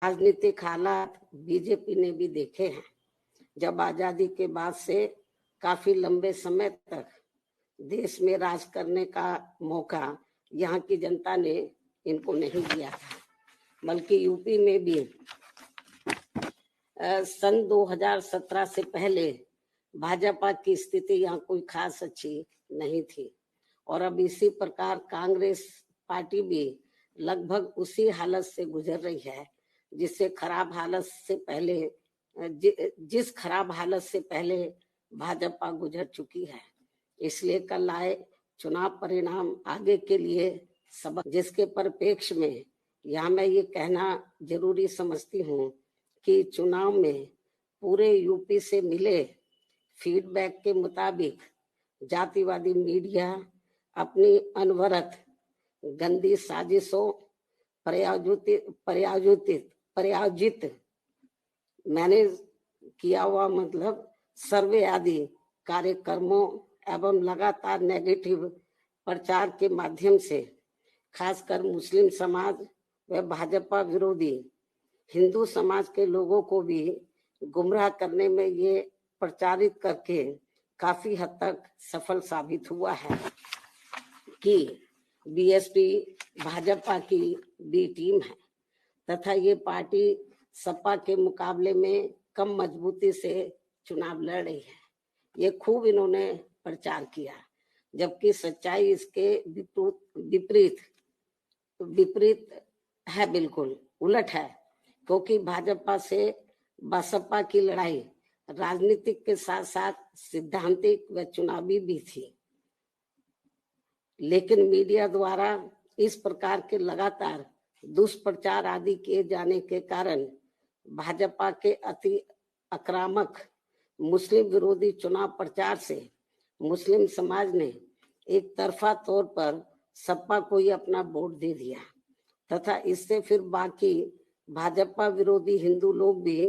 राजनीतिक हालात बीजेपी ने भी देखे हैं। जब आजादी के बाद से काफी लंबे समय तक देश में राज करने का मौका यहाँ की जनता ने इनको नहीं दिया था, बल्कि यूपी में भी सन 2017 से पहले भाजपा की स्थिति यहाँ कोई खास अच्छी नहीं थी। और अब इसी प्रकार कांग्रेस पार्टी भी लगभग उसी हालत से गुजर रही है जिस खराब हालत से पहले भाजपा गुजर चुकी है। इसलिए कल आए चुनाव परिणाम आगे के लिए सबक, जिसके परिप्रेक्ष्य में यहाँ मैं ये कहना जरूरी समझती हूँ कि चुनाव में पूरे यूपी से मिले फीडबैक के मुताबिक जातिवादी मीडिया अपनी अनवरत गंदी साजिशों प्रायोजित मैनेज किया हुआ सर्वे आदि कार्यक्रमों एवं लगातार नेगेटिव प्रचार के माध्यम से खासकर मुस्लिम समाज व भाजपा विरोधी हिंदू समाज के लोगों को भी गुमराह करने में ये प्रचारित करके काफी हद तक सफल साबित हुआ है कि बीएसपी भाजपा की बी टीम है तथा ये पार्टी सपा के मुकाबले में कम मजबूती से चुनाव लड़ रही है। ये खूब इन्होंने प्रचार किया, जबकि सच्चाई इसके विपरीत है, बिल्कुल उलट है। क्योंकि भाजपा से बसपा की लड़ाई राजनीतिक के साथ साथ सिद्धांतिक व चुनावी भी थी, लेकिन मीडिया द्वारा इस प्रकार के लगातार दुष्प्रचार आदि किए जाने के कारण भाजपा के अति आक्रामक मुस्लिम विरोधी चुनाव प्रचार से मुस्लिम समाज ने एक तरफा तौर पर सपा को ही अपना वोट दे दिया तथा इससे फिर बाकी भाजपा विरोधी हिंदू लोग भी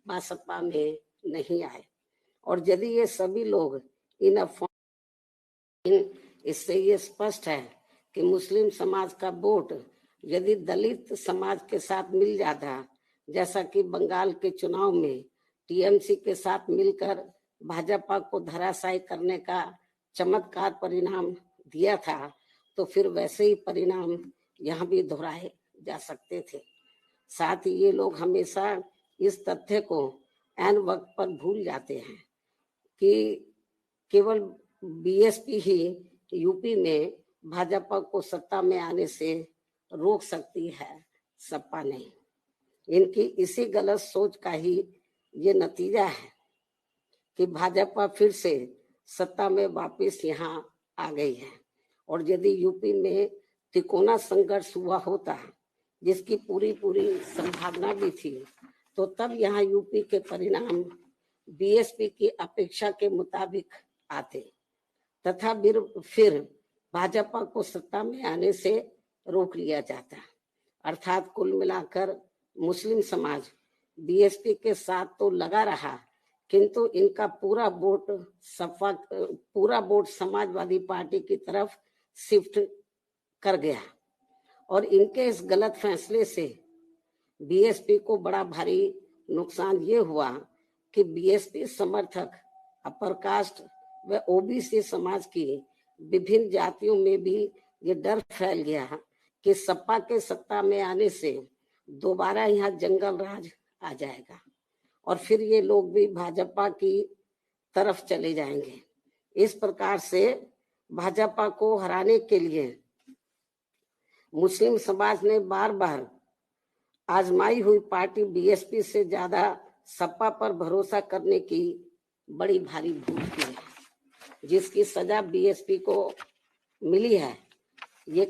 बसपा में नहीं आए। और यदि ये सभी लोग इससे ये स्पष्ट है कि मुस्लिम समाज का वोट यदि दलित समाज के साथ मिल जाता, जैसा कि बंगाल के चुनाव में टीएमसी के साथ मिलकर भाजपा को धराशायी करने का चमत्कार परिणाम दिया था, तो फिर वैसे ही परिणाम यहाँ भी दोहराए जा सकते थे। साथ ही ये लोग हमेशा इस तथ्य को ऐन वक्त पर भूल जाते हैं कि केवल बीएसपी ही यूपी में भाजपा को सत्ता में आने से रोक सकती है, सपा नहीं। इनकी इसी गलत सोच का ही ये नतीजा है कि भाजपा फिर से सत्ता में वापस यहाँ आ गई है। और यदि यूपी में तिकोना संघर्ष हुआ होता, जिसकी पूरी संभावना भी थी, तो तब यहाँ यूपी के परिणाम बीएसपी की अपेक्षा के मुताबिक आते तथा फिर भाजपा को सत्ता में आने से रोक लिया जाता। अर्थात कुल मिलाकर मुस्लिम समाज बीएसपी के साथ तो लगा रहा, किंतु इनका पूरा वोट समाजवादी पार्टी की तरफ शिफ्ट कर गया। और इनके इस गलत फैसले से बीएसपी को बड़ा भारी नुकसान ये हुआ कि बीएसपी समर्थक अपर कास्ट व ओबीसी समाज की विभिन्न जातियों में भी ये डर फैल गया कि सपा के सत्ता में आने से दोबारा यहाँ जंगल राज आ जाएगा और फिर ये लोग भी भाजपा की तरफ चले जाएंगे। इस प्रकार से भाजपा को हराने के लिए मुस्लिम समाज ने बार बार आजमाई हुई पार्टी बीएसपी से ज्यादा सपा पर भरोसा करने की बड़ी भारी भूल की है, जिसकी सजा बीएसपी को मिली है। यह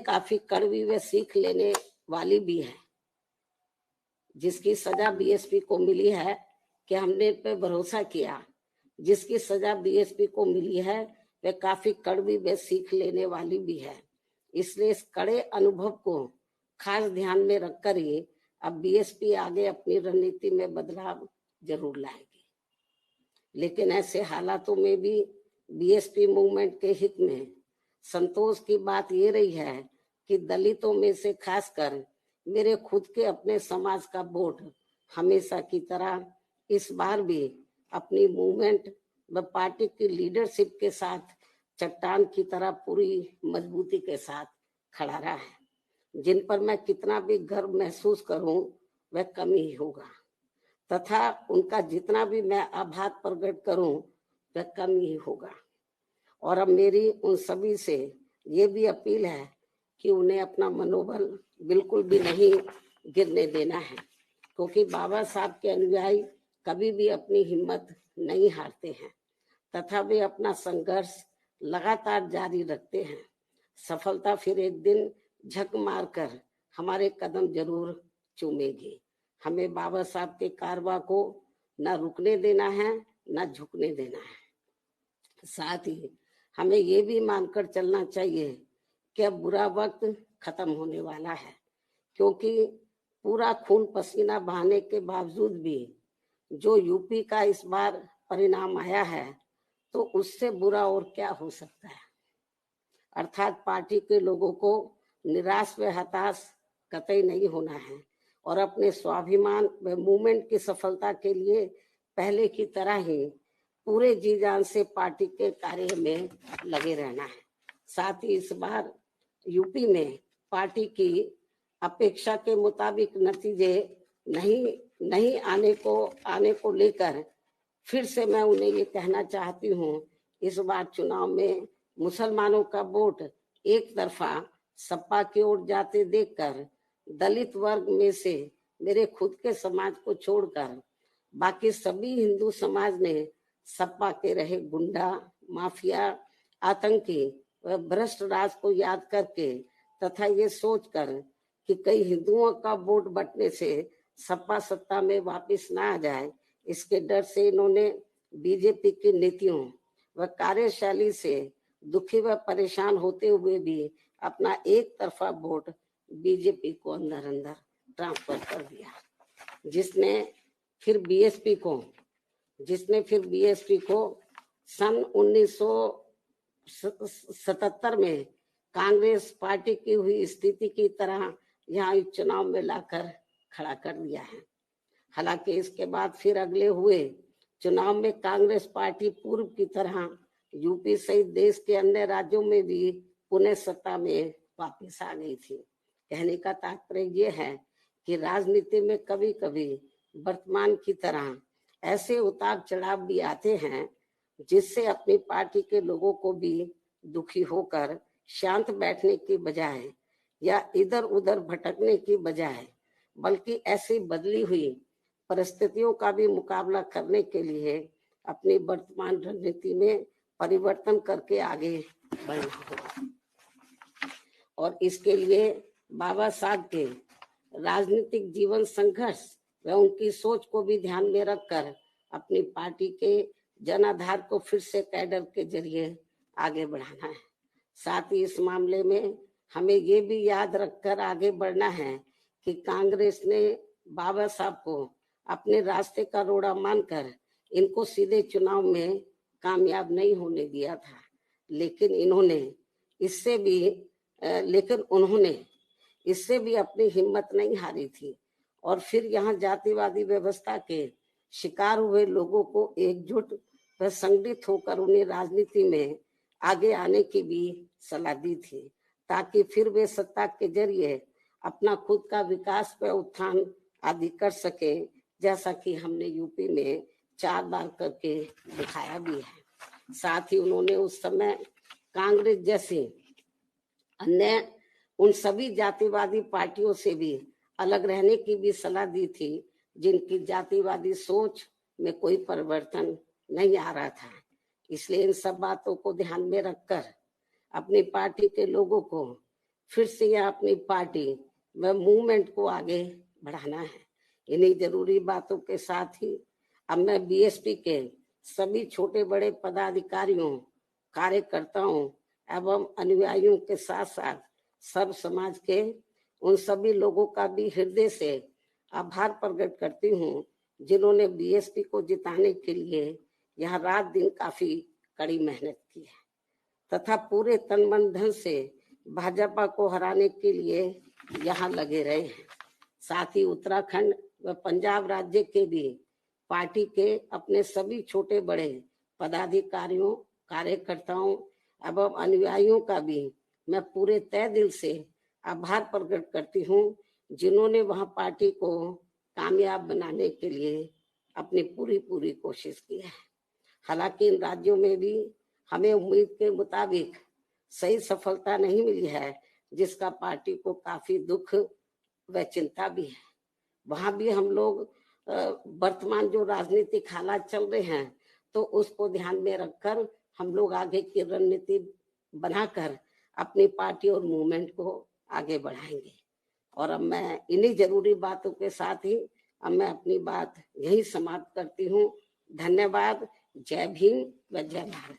काफी कड़वी व सीख लेने वाली भी है। जिसकी सजा बीएसपी को मिली है कि हमने इन पे भरोसा किया, जिसकी सजा बीएसपी को मिली है वह काफी कड़वी व सीख लेने वाली भी है। इसलिए इस कड़े अनुभव को खास ध्यान में रखकर ही अब बीएसपी आगे अपनी रणनीति में बदलाव जरूर लाएगी। लेकिन ऐसे हालातों में भी बीएसपी मूवमेंट के हित में संतोष की बात ये रही है कि दलितों में से खासकर मेरे खुद के अपने समाज का वोट हमेशा की तरह इस बार भी अपनी मूवमेंट व पार्टी की लीडरशिप के साथ चट्टान की तरह पूरी मजबूती के साथ खड़ा रहा है। जिन पर मैं कितना भी गर्व महसूस करूं वह कम ही होगा, तथा उनका जितना भी मैं आभार प्रकट करूं वह कम ही होगा। और अब मेरी उन सभी से ये भी अपील है कि उन्हें अपना मनोबल बिल्कुल भी नहीं गिरने देना है, क्योंकि बाबा साहब के अनुयायी कभी भी अपनी हिम्मत नहीं हारते हैं तथा वे अपना संघर्ष लगातार जारी रखते हैं। सफलता फिर एक दिन झक मारकर हमारे कदम जरूर चूमेगी। हमें बाबा साहब के कारवा को न रुकने देना है न झुकने देना है। साथ ही हमें ये भी मानकर चलना चाहिए कि अब बुरा वक्त खत्म होने वाला है, क्योंकि पूरा खून पसीना बहाने के बावजूद भी जो यूपी का इस बार परिणाम आया है तो उससे बुरा और क्या हो सकता है। अर्थात पार्टी के लोगों को निराश व हताश कतई नहीं होना है और अपने स्वाभिमान व मूवमेंट की सफलता के लिए पहले की तरह ही पूरे जी जान से पार्टी के कार्य में लगे रहना है। साथ ही इस बार यूपी में पार्टी की अपेक्षा के मुताबिक नतीजे नहीं आने को लेकर फिर से मैं उन्हें ये कहना चाहती हूँ, इस बार चुनाव में मुसलमानों का वोट एक तरफा सपा की ओर जाते देखकर दलित वर्ग में से मेरे खुद के समाज को छोड़कर बाकी सभी हिंदू समाज ने सपा के रहे गुंडा, माफिया, आतंकी व भ्रष्ट राज को याद करके तथा ये सोचकर कि कई हिंदुओं का वोट बंटने से सपा सत्ता में वापस ना आ जाए, इसके डर से इन्होंने बीजेपी की नीतियों व कार्यशैली से दुखी व परेशान होते हुए भी अपना एक तरफा वोट बीजेपी को अंदर अंदर ट्रांसफर कर दिया, जिसने फिर बीएसपी को सन 1977 में कांग्रेस पार्टी की हुई स्थिति की तरह यहाँ चुनाव में लाकर खड़ा कर दिया है। हालांकि इसके बाद फिर अगले हुए चुनाव में कांग्रेस पार्टी पूर्व की तरह यूपी सहित देश के अन्य राज्यों में भी पुनः सत्ता में वापस आ गई थी। कहने का तात्पर्य ये है कि राजनीति में कभी कभी वर्तमान की तरह ऐसे उतार चढ़ाव भी आते हैं जिससे अपनी पार्टी के लोगों को भी दुखी होकर शांत बैठने की बजाय या इधर उधर भटकने की बजाय बल्कि ऐसी बदली हुई परिस्थितियों का भी मुकाबला करने के लिए अपनी वर्तमान रणनीति में परिवर्तन करके आगे बढ़ना होगा। और इसके लिए बाबा साहब के राजनीतिक जीवन संघर्ष व उनकी सोच को भी ध्यान में रखकर अपनी पार्टी के जनाधार को फिर से कैडर के जरिए आगे बढ़ाना है। साथ ही इस मामले में हमें ये भी याद रखकर आगे बढ़ना है कि कांग्रेस ने बाबा साहब को अपने रास्ते का रोड़ा मानकर इनको सीधे चुनाव में कामयाब नहीं होने दिया था, लेकिन उन्होंने इससे भी अपनी हिम्मत नहीं हारी थी और फिर यहाँ जातिवादी व्यवस्था के शिकार हुए लोगों को एकजुट व संगठित होकर उन्हें राजनीति में आगे आने की भी सलाह दी थी, ताकि फिर वे सत्ता के जरिए अपना खुद का विकास व उत्थान आदि कर सके, जैसा कि हमने यूपी में 4 बार करके दिखाया भी है। साथ ही उन्होंने उस समय कांग्रेस जैसे अन्य उन सभी जातिवादी पार्टियों से भी अलग रहने की भी सलाह दी थी जिनकी जातिवादी सोच में कोई परिवर्तन नहीं आ रहा था। इसलिए इन सब बातों को ध्यान में रखकर अपनी पार्टी के लोगों को फिर से या अपनी पार्टी व मूवमेंट को आगे बढ़ाना है। इन्हीं जरूरी बातों के साथ ही अब मैं बीएसपी के सभी छोटे बड़े पदाधिकारियों, कार्यकर्ताओं एवं अनुयायियों के साथ साथ सब समाज के उन सभी लोगों का भी हृदय से आभार प्रकट करती हूँ जिन्होंने बीएसपी को जिताने के लिए यहाँ रात दिन काफी कड़ी मेहनत की है तथा पूरे तन मन धन से भाजपा को हराने के लिए यहाँ लगे रहे हैं। साथ ही उत्तराखंड व पंजाब राज्य के भी पार्टी के अपने सभी छोटे बड़े पदाधिकारियों, कार्यकर्ताओं एवं अनुयायियों का भी मैं पूरे तहे दिल से आभार प्रकट करती हूँ, जिन्होंने वहां पार्टी को कामयाब बनाने के लिए अपनी पूरी कोशिश की है। हालांकि इन राज्यों में भी हमें उम्मीद के मुताबिक सही सफलता नहीं मिली है, जिसका पार्टी को काफी दुख व चिंता भी है। वहां भी हम लोग वर्तमान जो राजनीतिक हालात चल रहे हैं, तो उसको ध्यान में रखकर हम लोग आगे की रणनीति बनाकर अपनी पार्टी और मूवमेंट को आगे बढ़ाएंगे। और अब मैं इन्हीं जरूरी बातों के साथ ही अब मैं अपनी बात यही समाप्त करती हूँ। धन्यवाद। जय भीम व जय भारत।